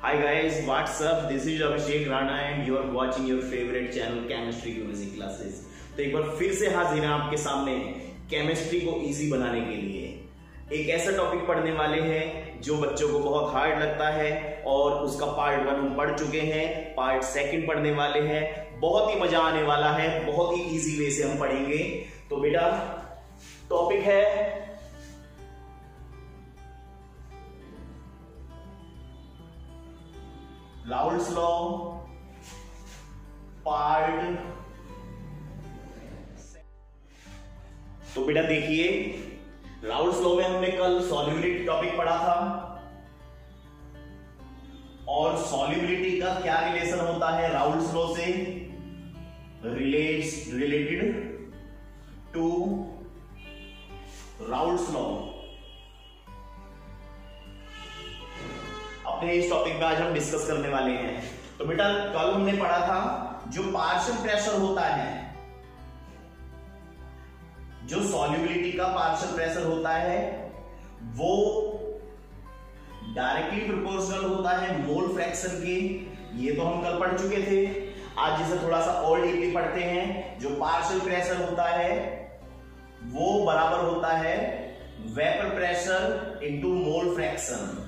Hi guys, what's up? This is Abhishek Rana and you are watching your favorite channel Chemistry Music Classes। तो एक बार फिर से हाजिर हैं आपके सामने केमिस्ट्री को इजी बनाने के लिए। एक ऐसा टॉपिक पढ़ने वाले हैं जो बच्चों को बहुत हार्ड लगता है और उसका पार्ट 1 हम पढ़ चुके हैं, पार्ट 2 पढ़ने वाले हैं। बहुत ही मजा आने वाला है, बहुत ही इजी वे से हम पढ़ेंगे। तो बेटा टॉपिक है राउल्स लॉ पार्ट। तो बेटा देखिए, राउल्स लॉ में हमने कल सॉल्युबिलिटी टॉपिक पढ़ा था और सॉल्युबिलिटी का क्या रिलेशन होता है राउल्स लॉ से, रिलेटेड टू राउल्स लॉ। अपने इस टॉपिक पे आज हम डिस्कस करने वाले हैं। तो बेटा कल हमने पढ़ा था जो पार्शियल प्रेशर होता है, जो सॉल्युबिलिटी का पार्शियल प्रेशर होता है वो डायरेक्टली प्रोपोर्शनल होता है मोल फ्रैक्शन के। ये तो हम कल पढ़ चुके थे। आज जिसे थोड़ा सा और डीपली पढ़ते हैं, जो पार्शियल प्रेशर होता है वो बराबर होता है vapour pressure into mole fraction.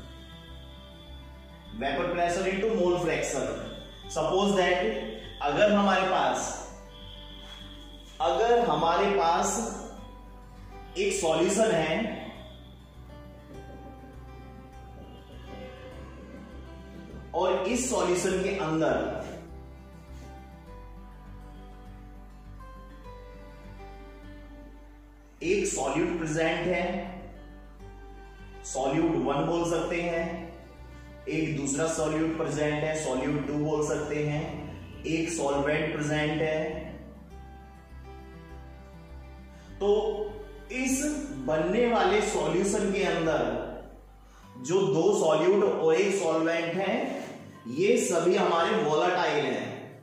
Vapour pressure into mole fraction. Suppose that अगर हमारे पास एक सॉल्यूशन है और इस सॉल्यूशन के अंदर एक सॉल्यूट प्रेजेंट है, सॉल्यूट 1 बोल सकते हैं, एक दूसरा सॉल्यूट प्रेजेंट है, सॉल्यूट 2 बोल सकते हैं, एक सॉल्वेंट प्रेजेंट है। तो इस बनने वाले सॉल्यूशन के अंदर जो 2 सॉल्यूट और एक सॉल्वेंट है, ये सभी हमारे वोलाटाइल हैं,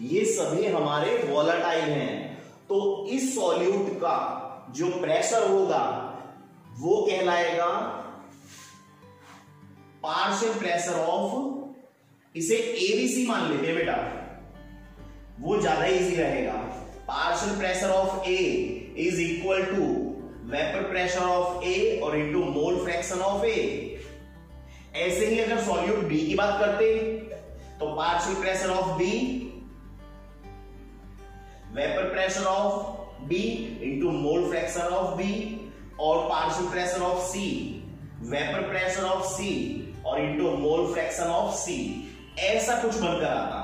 ये सभी हमारे वोलाटाइल हैं। तो इस सॉल्यूट का जो प्रेशर होगा वो कहलाएगा पार्शियल प्रेशर ऑफ, इसे एबीसी मान लेते हैं बेटा, वो ज्यादा इजी रहेगा। Partial pressure of A is equal to vapour pressure of A और into mole fraction of A. ऐसे ही अगर सॉल्यूट बी की बात करते तो partial pressure of B vapour pressure of B into mole fraction of B, और partial pressure of C vapour pressure of C और इनटू मोल फ्रैक्शन ऑफ सी। ऐसा कुछ बनकर आता।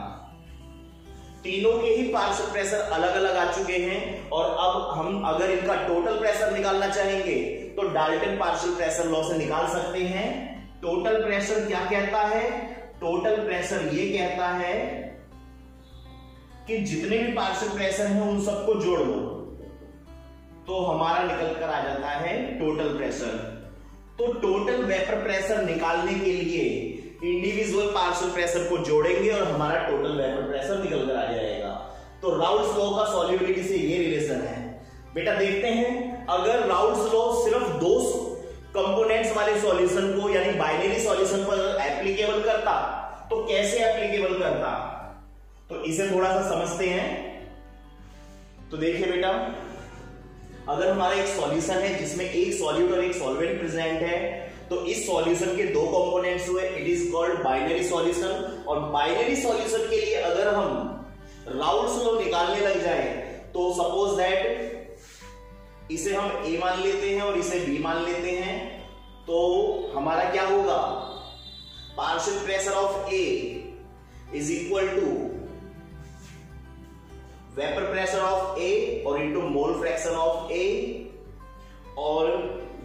तीनों के ही पार्शियल प्रेशर अलग अलग आ चुके हैं और अब हम अगर इनका टोटल प्रेशर निकालना चाहेंगे तो डाल्टन पार्शियल प्रेशर लॉ से निकाल सकते हैं। टोटल प्रेशर क्या कहता है? टोटल प्रेशर ये कहता है कि जितने भी पार्शियल प्रेशर हैं उन सबको जोड़ लो तो हमारा निकल कर आ जाता है टोटल प्रेशर। तो टोटल वेपर प्रेशर निकालने के लिए इंडिविजुअल पार्शियल प्रेशर को जोड़ेंगे और हमारा टोटल वेपर प्रेशर निकल कर आ जाएगा। तो राउल्स लॉ का सॉल्युबिलिटी से ये रिलेशन है। बेटा देखते हैं, अगर राउल्स लॉ सिर्फ 2 कंपोनेंट्स वाले सॉल्यूशन को यानी बाइनरी सॉल्यूशन पर एप्लीकेबल करता तो कैसे एप्लीकेबल करता, तो इसे थोड़ा सा समझते हैं। तो देखिए बेटा, अगर हमारा एक सॉल्यूशन है जिसमें एक सॉल्यूट और एक सॉल्वेंट प्रेजेंट है, तो इस सॉल्यूशन के 2 कंपोनेंट्स हुए, it is called binary solution. और बाइनरी सॉल्यूशन के लिए अगर हम राउल्स लॉ निकालने लग जाए तो सपोज दैट इसे हम ए मान लेते हैं और इसे बी मान लेते हैं, तो हमारा क्या होगा? Partial pressure of A is equal to vapour pressure of A और into mole fraction of A, और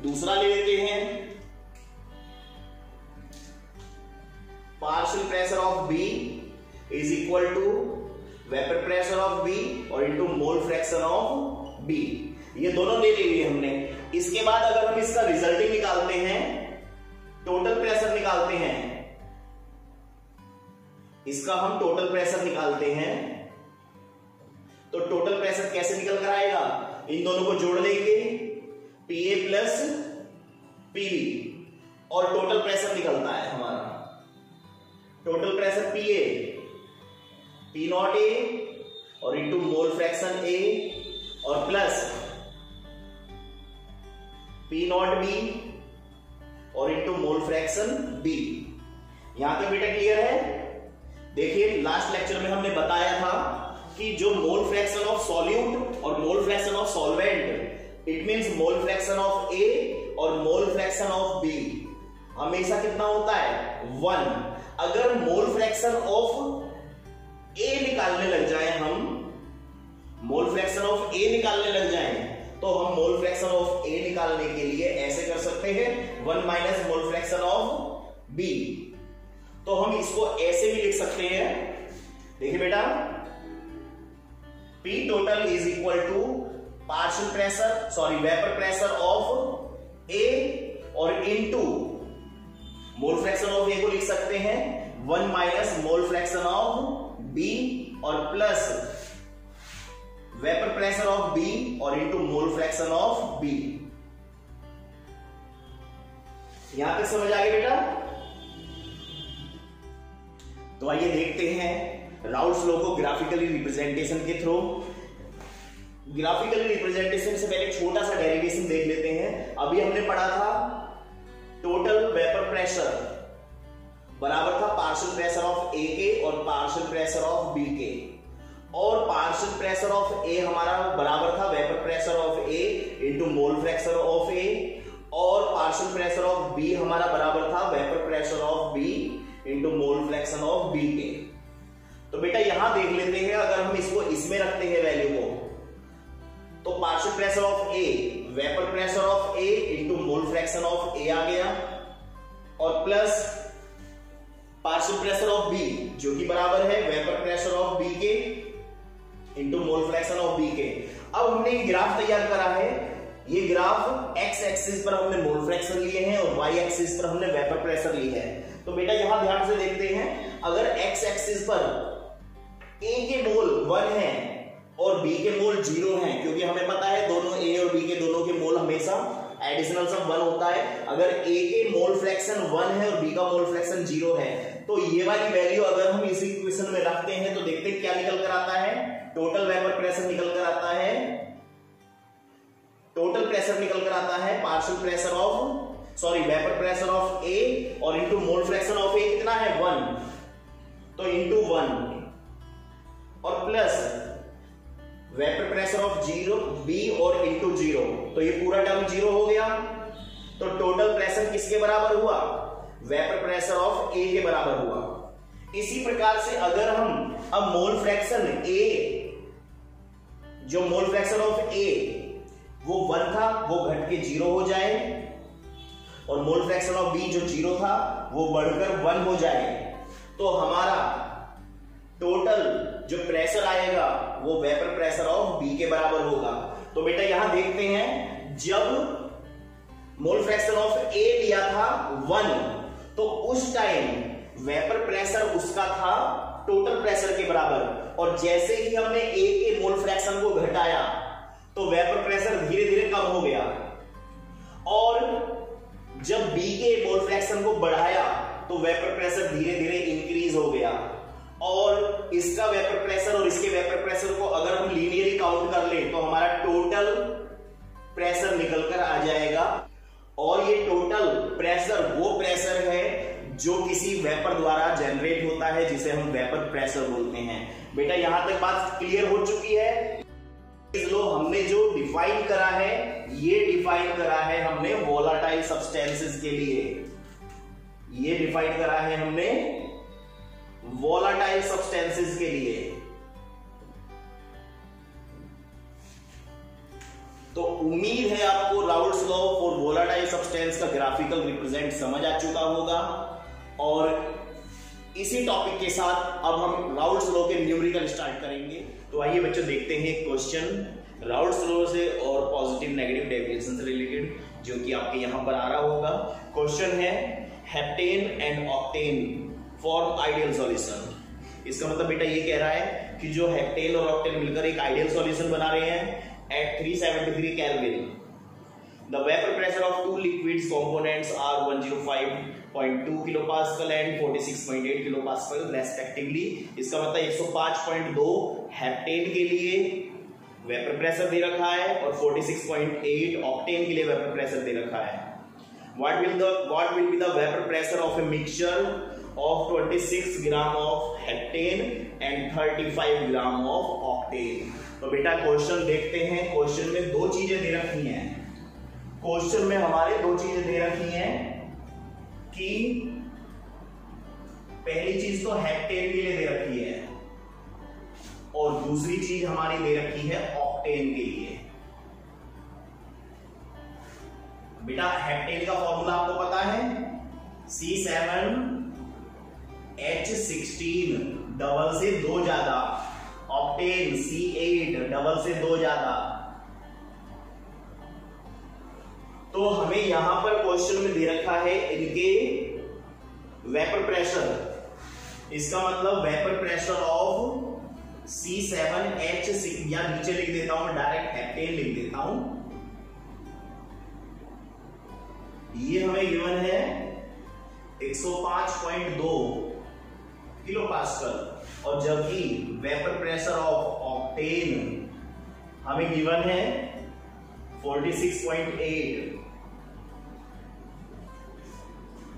दूसरा ले लेते हैं partial pressure of B is equal to vapour pressure of B और into mole fraction of B. ये दोनों ले लिए हमने। इसके बाद अगर हम इसका रिजल्टिंग निकालते हैं, टोटल प्रेशर निकालते हैं, इसका हम टोटल प्रेशर निकालते हैं, तो टोटल प्रेशर कैसे निकल कर आएगा? इन दोनों को जोड़ लेंगे, पीए प्लस पीवी और टोटल प्रेशर निकलता है हमारा, total pressure PA, P not A और इंटू मोल फ्रैक्शन A और प्लस P नॉट B और इंटू मोल फ्रैक्शन B। यहां तक बेटा क्लियर है? देखिए लास्ट लेक्चर में हमने बताया था कि जो मोल फ्रैक्शन ऑफ सॉल्यूट और मोल fraction of solvent, it means mole fraction of A और मोल फ्रैक्शन ऑफ B हमेशा कितना होता है? 1। अगर मोल फ्रैक्शन ऑफ A निकालने लग जाए, हम मोल फ्रैक्शन ऑफ A निकालने लग जाए, तो हम मोल फ्रैक्शन ऑफ A निकालने के लिए ऐसे कर सकते हैं 1 minus mole fraction of B। तो हम इसको ऐसे भी लिख सकते हैं, देखिए बेटा, P total is equal to partial pressure, sorry vapour pressure of A और into mole fraction of A को लिख सकते हैं 1 minus mole fraction of B और plus vapour pressure of B और into mole fraction of B। यहां तक समझ आ गया बेटा? तो आइए देखते हैं राउल्स लॉ को ग्राफिकली रिप्रेजेंटेशन के थ्रू। ग्राफिकली रिप्रेजेंटेशन से पहले छोटा सा डेरिवेशन देख लेते हैं। अभी हमने पढ़ा था टोटल वेपर प्रेशर बराबर था पार्शियल प्रेशर ऑफ A के और पार्शियल प्रेशर ऑफ B के, और पार्शियल प्रेशर ऑफ A हमारा बराबर था vapour pressure of A into mole fraction of A, और पार्शियल प्रेशर ऑफ B हमारा बराबर था vapour pressure of B into mole fraction of B के। तो बेटा यहां देख लेते हैं, अगर हम इसको इसमें रखते हैं वैल्यू को, तो partial pressure of A vapour pressure of A into mole fraction of A आ गया, और plus partial pressure of B जो कि बराबर है वेपर प्रेशर ऑफ B के into mole fraction of B के। अब हमने ये ग्राफ तैयार करा है, ये ग्राफ x एक्सिस पर हमने मोल फ्रैक्शन लिए हैं और y एक्सिस पर हमने वेपर प्रेशर लिए है। तो बेटा यहां ध्यान से देखते हैं, अगर x एक्सिस पर A के मोल 1 है और B के मोल 0 हैं, क्योंकि हमें पता है दोनों A और B के दोनों के मोल हमेशा एडिशनल सम 1 होता है। अगर A के मोल फ्रैक्शन 1 है और B का मोल फ्रैक्शन 0 है, तो ये वाली वैल्यू अगर हम इस इक्वेशन में रखते हैं तो देखते हैं क्या निकल कर आता है। टोटल वेपर प्रेशर निकल कर आता है, टोटल प्रेशर निकल कर आता है partial pressure of, sorry vapour pressure of A और into mole fraction of A कितना है 1, तो इंटू 1 और plus vapour pressure of 0 B और इंटू 0, तो ये पूरा टर्म 0 हो गया। तो टोटल प्रेशर किसके बराबर हुआ? वेपर प्रेशर ऑफ A के बराबर हुआ। इसी प्रकार से अगर हम अब मोल फ्रैक्शन A, जो मोल फ्रैक्शन ऑफ A वो 1 था वो घट के 0 हो जाए, और मोल फ्रैक्शन ऑफ B जो 0 था वो बढ़कर 1 हो जाए, तो हमारा टोटल जो प्रेशर आएगा वो वेपर प्रेशर ऑफ B के बराबर होगा। तो बेटा यहां देखते हैं, जब मोल फ्रैक्शन ऑफ A लिया था 1, तो उस टाइम वेपर प्रेशर उसका था टोटल प्रेशर के बराबर, और जैसे ही हमने A के मोल फ्रैक्शन को घटाया तो वेपर प्रेशर धीरे धीरे कम हो गया, और जब B के मोल फ्रैक्शन को बढ़ाया तो वेपर प्रेशर धीरे धीरे इंक्रीज हो गया, और इसका वेपर प्रेशर और इसके वेपर प्रेशर को अगर हम लीनियरली काउंट कर ले तो हमारा टोटल प्रेशर निकल कर आ जाएगा। और ये टोटल प्रेशर वो प्रेशर है जो किसी वेपर द्वारा जनरेट होता है, जिसे हम वेपर प्रेशर बोलते हैं। बेटा यहां तक बात क्लियर हो चुकी है? लो हमने जो डिफाइन करा है, ये डिफाइन करा है हमने वोलाटाइल सब्सटेंसेस के लिए, ये डिफाइन करा है हमने वोलाटाइल सब्सटेंसेस के लिए। तो उम्मीद है आपको Raoult's law for volatile substance का ग्राफिकल रिप्रेजेंट समझ आ चुका होगा, और इसी टॉपिक के साथ अब हम राउल्स लॉ के न्यूमेरिकल स्टार्ट करेंगे। तो आइए बच्चों देखते हैं क्वेश्चन राउल्स लॉ से और पॉजिटिव नेगेटिव डेविएशन से रिलेटेड, जो कि आपके यहां पर आ रहा होगा। क्वेश्चन है heptane and octane form ideal solution. इसका मतलब बेटा ये कह रहा है कि जो हेप्टेन और ऑक्टेन मिलकर एक आइडियल सॉल्यूशन बना रहे हैं at 373 kelvin. The vapor pressure of two liquids components are 105.2 kilopascal and 46.8 kilopascal respectively. इसका मतलब 105.2 हेप्टेन के लिए वेपर प्रेशर दे रखा है और 46.8 ऑक्टेन के लिए वेपर प्रेशर दे रखा है. What will be the vapor pressure of a mixture of 26 gram of heptane and 35 gram of octane? तो बेटा क्वेश्चन देखते हैं. क्वेश्चन में दो चीजें दे रखी हैं. क्वेश्चन में हमारे दो चीजें दे रखी हैं कि पहली चीज तो हेप्टेन के लिए दे रखी है और दूसरी चीज हमारी दे रखी है ऑक्टेन के लिए. बेटा हेप्टेन का फॉर्मूला आपको पता है, C7H16 डबल से दो ज्यादा, ऑक्टेन C8 डबल से दो ज्यादा. तो हमें यहां पर क्वेश्चन में दे रखा है इनके वेपर प्रेशर. इसका मतलब वेपर प्रेशर ऑफ C7H6 या नीचे लिख देता हूं मैं, डायरेक्ट हेप्टेन लिख देता हूं. ये हमें गिवन है 105.2 किलोपास्कल और जबकि वेपर प्रेशर ऑफ ऑक्टेन हमें गिवन है 46.8.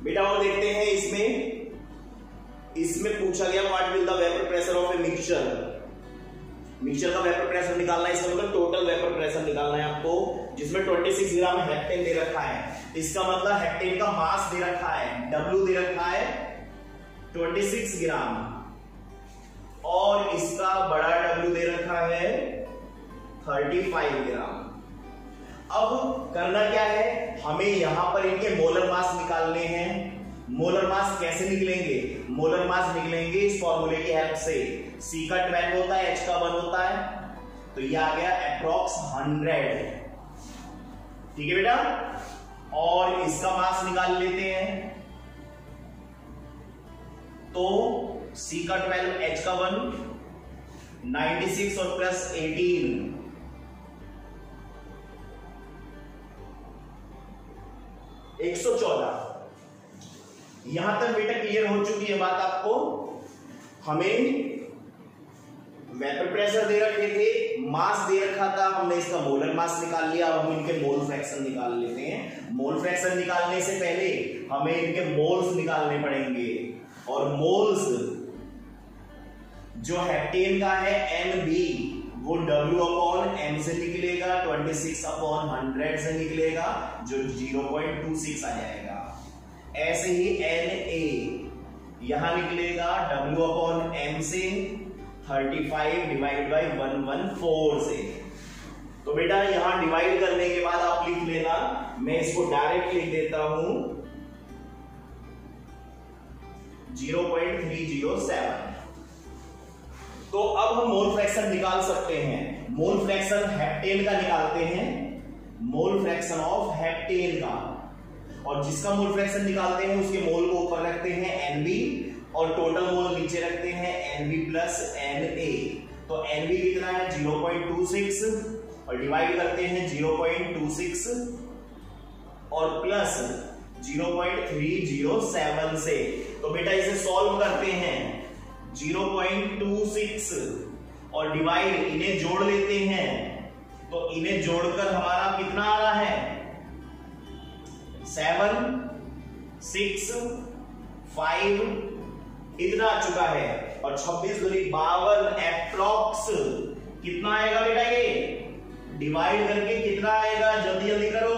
बेटा और देखते हैं इसमें पूछा गया what will the vapour pressure of a mixture. Mixture का वेपर प्रेशर निकालना है, इसका मतलब टोटल वेपर प्रेशर निकालना है आपको, जिसमें 26 ग्राम हेप्टेन दे रखा है. इसका मतलब हेप्टेन का मास दे रखा है, W दे रखा है 26 ग्राम और इसका बड़ा W दे रखा है 35 ग्राम. अब करना क्या है, हमें यहां पर इनके मोलर मास निकालने हैं. मोलर मास कैसे निकलेंगे? मोलर मास निकलेंगे इस फॉर्मूले की हेल्प से. C का 12 होता है, H का 1 होता है, तो ये आ गया अप्रॉक्स 100. ठीक है बेटा, और इसका मास निकाल लेते हैं. तो C का 12, H का 1, 96 और प्लस 18 114. यहां तक बेटा क्लियर हो चुकी है बात आपको. हमें वेपर प्रेशर दे रखे थे, मास दे रखा था, हमने इसका मोलर मास निकाल लिया. अब हम इनके मोल फ्रैक्शन निकाल लेते हैं. मोल फ्रैक्शन निकालने से पहले हमें इनके मोल्स निकालने पड़ेंगे और मोल्स जो हेप्टेन का है NB वो W/M से निकलेगा, 26/100 से निकलेगा जो 0.26 आ जाएगा. ऐसे ही Na यहां निकलेगा W/M से 35 डिवाइड बाई 114 से. तो बेटा यहां डिवाइड करने के बाद आप लिख लेना, मैं इसको डायरेक्ट लिख देता हूं 0.307. तो अब हम मोल फ्रैक्शन निकाल सकते हैं. मोल फ्रैक्शन हेप्टेन का निकालते हैं, मोल फ्रैक्शन ऑफ हेप्टेन का, और जिसका मोल फ्रैक्शन निकालते हैं उसके मोल को ऊपर रखते हैं NB और टोटल मोल नीचे रखते हैं NB प्लस Na. तो NB कितना है 0.26 और डिवाइड करते हैं 0.26 और प्लस 0.307 से. तो बेटा इसे सॉल्व करते हैं. 0.26 और डिवाइड इन्हें जोड़ लेते हैं, तो इन्हें जोड़कर हमारा कितना आ रहा है 7, 6, 5 इतना आ चुका है. और 26 दूनी 52 एप्रॉक्स कितना आएगा बेटा, ये डिवाइड करके कितना आएगा, जल्दी जल्दी करो,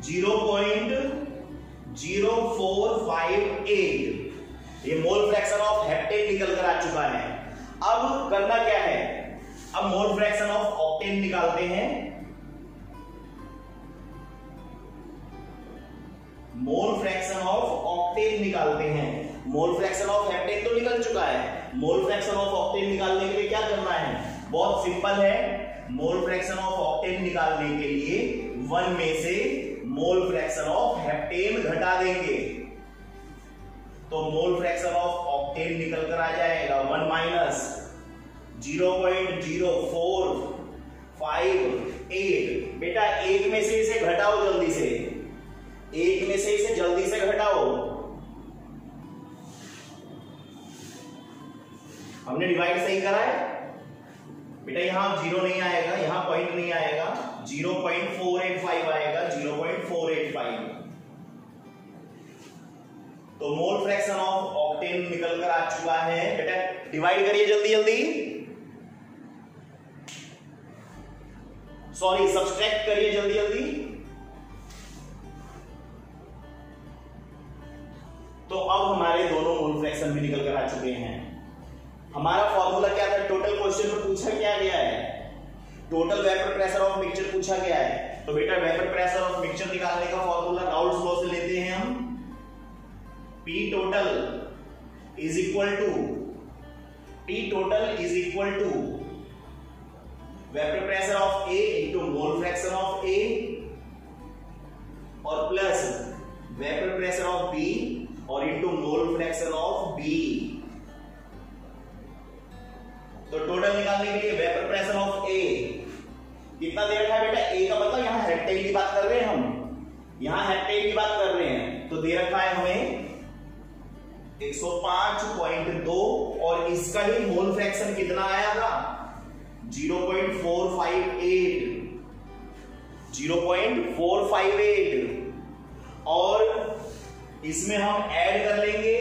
0.0458. ये मोल फ्रैक्शन ऑफ हेप्टेन निकल कर आ चुका है. अब करना क्या है, अब मोल फ्रैक्शन ऑफ ऑक्टेन निकालते हैं. मोल फ्रैक्शन ऑफ ऑक्टेन निकालते हैं. मोल फ्रैक्शन ऑफ हेप्टेन तो निकल चुका है, मोल फ्रैक्शन ऑफ ऑक्टेन निकालने के लिए क्या करना है, बहुत सिंपल है. मोल फ्रैक्शन ऑफ ऑक्टेन निकालने के लिए 1 में से मोल फ्रैक्शन ऑफ हेप्टेन घटा देंगे, तो मोल फ्रैक्शन ऑफ ऑक्टेन निकल कर आ जाएगा 1 माइनस 0.0458. बेटा 1 एक में से इसे घटाओ जल्दी से, एक में से इसे जल्दी से घटाओ। हमने डिवाइड सही करा है बेटा, यहां 0 नहीं आएगा, यहां पॉइंट नहीं आएगा, 0.485 आएगा, 0.485। तो मोल फ्रैक्शन ऑफ ऑक्टेन निकल कर आ चुका है बेटा। डिवाइड करिए जल्दी जल्दी, सॉरी सब्सट्रैक्ट करिए जल्दी जल्दी। तो अब हमारे दोनों मोल फ्रैक्शन भी निकल कर आ चुके हैं। हमारा फॉर्मूला क्या था? टोटल क्वेश्चन में पूछा क्या गया है? Total vapour pressure of mixture पूछा गया है। तो बेटा वेपर प्रेशर ऑफ मिक्सचर निकालने का फॉर्मूला राउल्स लॉ से लेते हैं हम। P total is equal to vapour pressure of A into mole fraction of A और plus vapour pressure of B और into mole fraction of B। तो total निकालने के लिए वेपर प्रेशर ऑफ A कितना दे रखा है बेटा? A का मतलब यहां हेक्टेयर की बात कर रहे हैं हम, यहां हेक्टेयर की बात कर रहे हैं। तो दे रखा है हमें 105.2 और इसका ही मोल फ्रैक्शन कितना आया था? 0.458 और इसमें हम ऐड कर लेंगे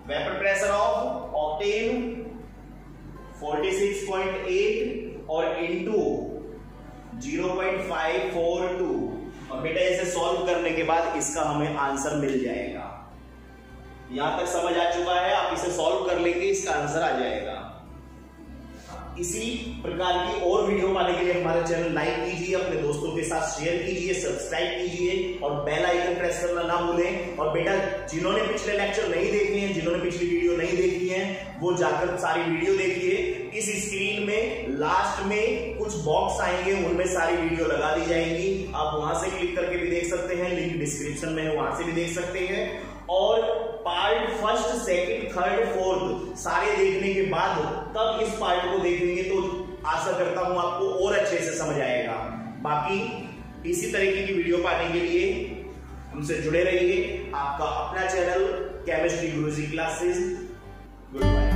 वेपर प्रेशर ऑफ ऑक्टेन 46.8 और इनटू 0.542 और बेटा इसे सॉल्व करने के बाद इसका हमें आंसर मिल जाएगा। यहां तक समझ आ चुका है? आप इसे सॉल्व कर लेंगे, इसका आंसर आ जाएगा। इसी प्रकार की और वीडियो पाने के लिए हमारा चैनल लाइक कीजिए, अपने दोस्तों के साथ शेयर कीजिए, सब्सक्राइब कीजिए और बेल आइकन प्रेस करना ना भूलें। और बेटा जिन्होंने पिछले लेक्चर नहीं देखे हैं, जिन्होंने पिछली वीडियो नहीं देखी है, वो जाकर सारी वीडियो देखिए। इस स्क्रीन में लास्ट में कुछ बॉक्स आएंगे, उनमें सारी वीडियो लगा दी जाएंगी। आप वहां से क्लिक करके भी देख सकते हैं, लिंक डिस्क्रिप्शन में है, वहां से भी देख सकते हैं। और part first, second, third, fourth सारे देखने के बाद तब इस पार्ट को देखेंगे तो आशा करता हूं आपको और अच्छे से समझ आएगा। बाकी इसी तरीके की वीडियो पाने के लिए हमसे जुड़े रहिए। आपका अपना channel chemistry Guruji classes. Good bye.